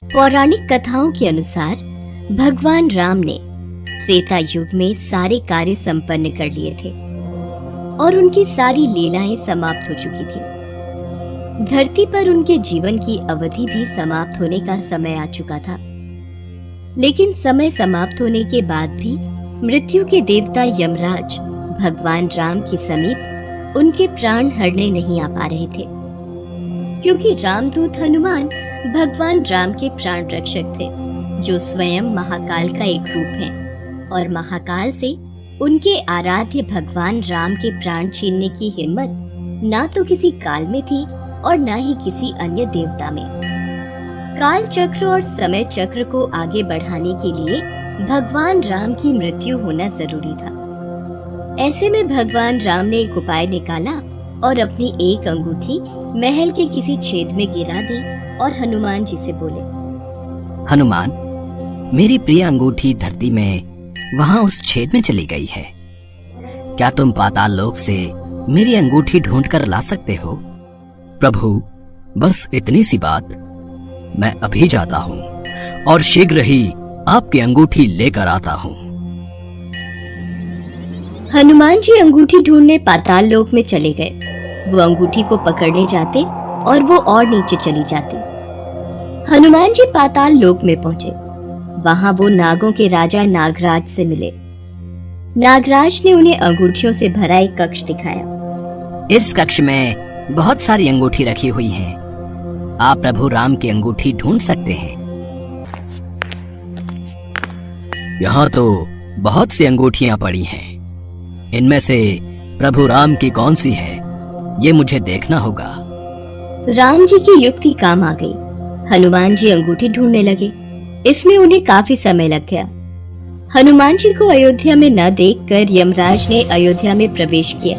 पौराणिक कथाओं के अनुसार भगवान राम ने त्रेता युग में सारे कार्य संपन्न कर लिए थे और उनकी सारी लीलाएं समाप्त हो चुकी थी। धरती पर उनके जीवन की अवधि भी समाप्त होने का समय आ चुका था। लेकिन समय समाप्त होने के बाद भी मृत्यु के देवता यमराज भगवान राम के समीप उनके प्राण हरने नहीं आ पा रहे थे, क्योंकि रामदूत हनुमान भगवान राम के प्राण रक्षक थे, जो स्वयं महाकाल का एक रूप है और महाकाल से उनके आराध्य भगवान राम के प्राण छीनने की हिम्मत ना तो किसी काल में थी और ना ही किसी अन्य देवता में। काल चक्र और समय चक्र को आगे बढ़ाने के लिए भगवान राम की मृत्यु होना जरूरी था। ऐसे में भगवान राम ने एक उपाय निकाला और अपनी एक अंगूठी महल के किसी छेद में गिरा दी और हनुमान जी से बोले, हनुमान, मेरी प्रिय अंगूठी धरती में वहां उस छेद में चली गई है। क्या तुम पाताल लोक से मेरी अंगूठी ढूंढ कर ला सकते हो? प्रभु, बस इतनी सी बात। मैं अभी जाता हूँ और शीघ्र ही आपकी अंगूठी लेकर आता हूँ। हनुमान जी अंगूठी ढूंढने पाताल लोक में चले गए। वो अंगूठी को पकड़ने जाते और वो और नीचे चली जाती। हनुमान जी पाताल लोक में पहुंचे। वहां वो नागों के राजा नागराज से मिले। नागराज ने उन्हें अंगूठियों से भरा एक कक्ष दिखाया। इस कक्ष में बहुत सारी अंगूठी रखी हुई हैं। आप प्रभु राम की अंगूठी ढूंढ सकते हैं। यहाँ तो बहुत सी अंगूठियां पड़ी हैं। इनमें से प्रभु राम की कौन सी है, ये मुझे देखना होगा। राम जी की युक्ति काम आ गई। हनुमान जी अंगूठी ढूंढने लगे। इसमें उन्हें काफी समय लग गया। हनुमान जी को अयोध्या में न देखकर यमराज ने अयोध्या में प्रवेश किया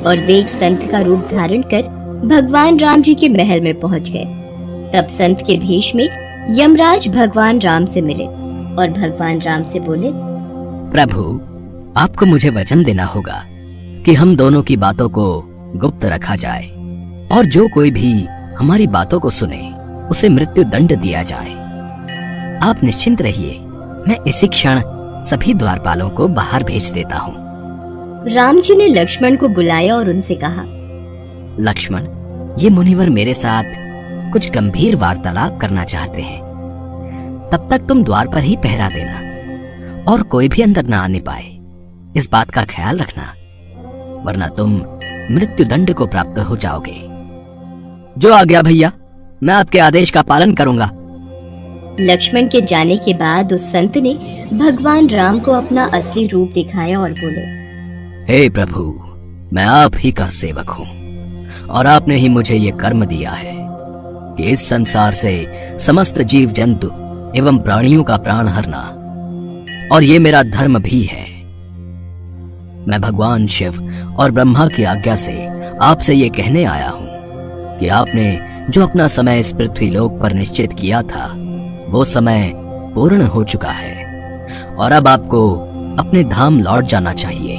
और वे एक संत का रूप धारण कर भगवान राम जी के महल में पहुंच गए। तब संत के भेष में यमराज भगवान राम से मिले और भगवान राम से बोले, प्रभु, आपको मुझे वचन देना होगा कि हम दोनों की बातों को गुप्त रखा जाए और जो कोई भी हमारी बातों को सुने उसे मृत्यु दंड दिया जाए। आप निश्चिंत रहिए, मैं इसी क्षण सभी द्वारपालों को बाहर भेज देता हूँ। राम जी ने लक्ष्मण को बुलाया और उनसे कहा, लक्ष्मण, ये मुनिवर मेरे साथ कुछ गंभीर वार्तालाप करना चाहते हैं। तब तक तुम द्वार पर ही पहरा देना और कोई भी अंदर न आने पाए, इस बात का ख्याल रखना, वरना तुम मृत्यु दंड को प्राप्त हो जाओगे। जो आ गया भैया, मैं आपके आदेश का पालन करूंगा। लक्ष्मण के जाने के बाद उस संत ने भगवान राम को अपना असली रूप दिखाया और बोले, हे प्रभु, मैं आप ही का सेवक हूँ और आपने ही मुझे ये कर्म दिया है कि इस संसार से समस्त जीव जंतु एवं प्राणियों का प्राण हरना, और ये मेरा धर्म भी है। मैं भगवान शिव और ब्रह्मा की आज्ञा से आपसे ये कहने आया हूँ कि आपने जो अपना समय इस पृथ्वी लोक पर निश्चित किया था, वो समय पूर्ण हो चुका है और अब आपको अपने धाम लौट जाना चाहिए।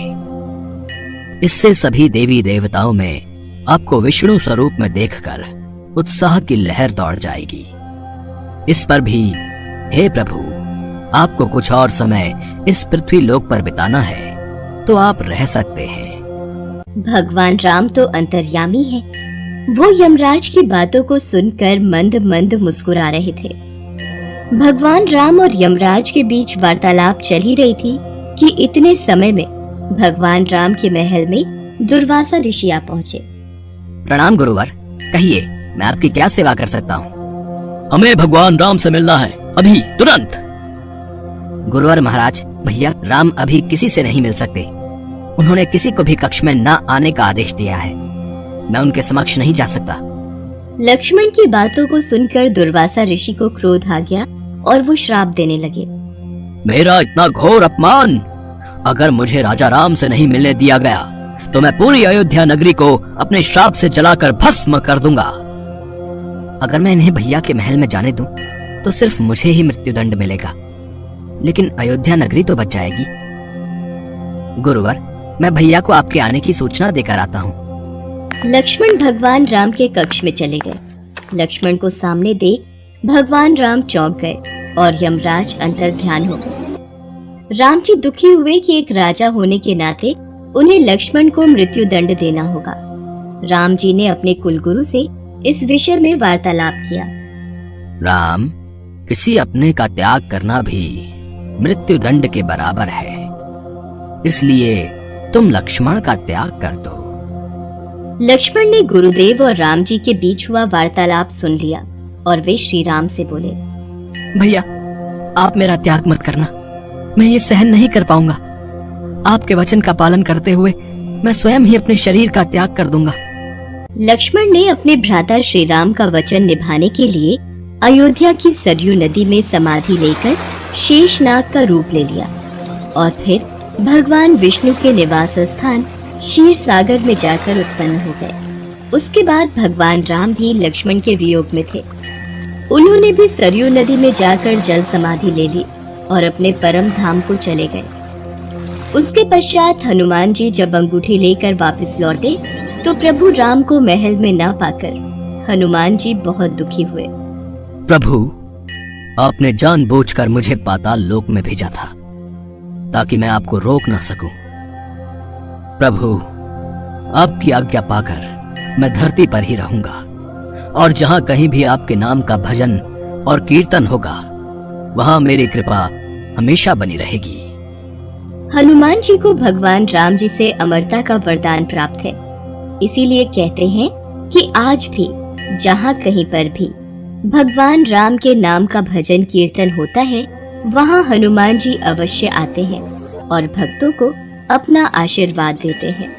इससे सभी देवी देवताओं में आपको विष्णु स्वरूप में देखकर उत्साह की लहर दौड़ जाएगी। इस पर भी हे प्रभु, आपको कुछ और समय इस पृथ्वी लोक पर बिताना है तो आप रह सकते हैं। भगवान राम तो अंतर्यामी है। वो यमराज की बातों को सुनकर मंद मंद मुस्कुरा रहे थे। भगवान राम और यमराज के बीच वार्तालाप चल ही रही थी कि इतने समय में भगवान राम के महल में दुर्वासा ऋषि आ पहुँचे। प्रणाम गुरुवर, कहिए मैं आपकी क्या सेवा कर सकता हूँ? हमें भगवान राम से मिलना है, अभी तुरंत। गुरुवर महाराज, भैया राम अभी किसी से नहीं मिल सकते। उन्होंने किसी को भी कक्ष में न आने का आदेश दिया है। मैं उनके समक्ष नहीं जा सकता। लक्ष्मण की बातों को सुनकर दुर्वासा ऋषि को क्रोध आ गया और वो श्राप देने लगे। मेरा इतना घोर अपमान! अगर मुझे राजा राम से नहीं मिलने दिया गया तो मैं पूरी अयोध्या नगरी को अपने श्राप से जलाकर भस्म कर दूंगा। अगर मैं इन्हें भैया के महल में जाने दूं तो सिर्फ मुझे ही मृत्युदंड मिलेगा, लेकिन अयोध्या नगरी तो बच जाएगी। गुरुवर, मैं भैया को आपके आने की सूचना देकर आता हूँ। लक्ष्मण भगवान राम के कक्ष में चले गए। लक्ष्मण को सामने देख भगवान राम चौंक गए और यमराज अंतर्ध्यान हो गए। राम जी दुखी हुए कि एक राजा होने के नाते उन्हें लक्ष्मण को मृत्यु दंड देना होगा। राम जी ने अपने कुलगुरु से इस विषय में वार्तालाप किया। राम, किसी अपने का त्याग करना भी मृत्यु दंड के बराबर है, इसलिए तुम लक्ष्मण का त्याग कर दो। लक्ष्मण ने गुरुदेव और राम जी के बीच हुआ वार्तालाप सुन लिया और वे श्री राम से बोले, भैया, आप मेरा त्याग मत करना, मैं ये सहन नहीं कर पाऊंगा। आपके वचन का पालन करते हुए मैं स्वयं ही अपने शरीर का त्याग कर दूंगा। लक्ष्मण ने अपने भ्राता श्री राम का वचन निभाने के लिए अयोध्या की सरयू नदी में समाधि लेकर शेषनाग का रूप ले लिया और फिर भगवान विष्णु के निवास स्थान क्षीर सागर में जाकर उत्पन्न हो गए। उसके बाद भगवान राम भी लक्ष्मण के वियोग में थे। उन्होंने भी सरयू नदी में जाकर जल समाधि ले ली और अपने परम धाम को चले गए। उसके पश्चात हनुमान जी जब अंगूठी लेकर वापस लौटे तो प्रभु राम को महल में ना पाकर हनुमान जी बहुत दुखी हुए। प्रभु, आपने जानबूझकर मुझे पाताल लोक में भेजा था ताकि मैं आपको रोक ना सकूं। प्रभु, आपकी आज्ञा पाकर मैं धरती पर ही रहूंगा और जहां कहीं भी आपके नाम का भजन और कीर्तन होगा वहां मेरी कृपा हमेशा बनी रहेगी। हनुमान जी को भगवान राम जी से अमरता का वरदान प्राप्त है, इसीलिए कहते हैं कि आज भी जहाँ कहीं पर भी भगवान राम के नाम का भजन कीर्तन होता है वहाँ हनुमान जी अवश्य आते हैं और भक्तों को अपना आशीर्वाद देते हैं।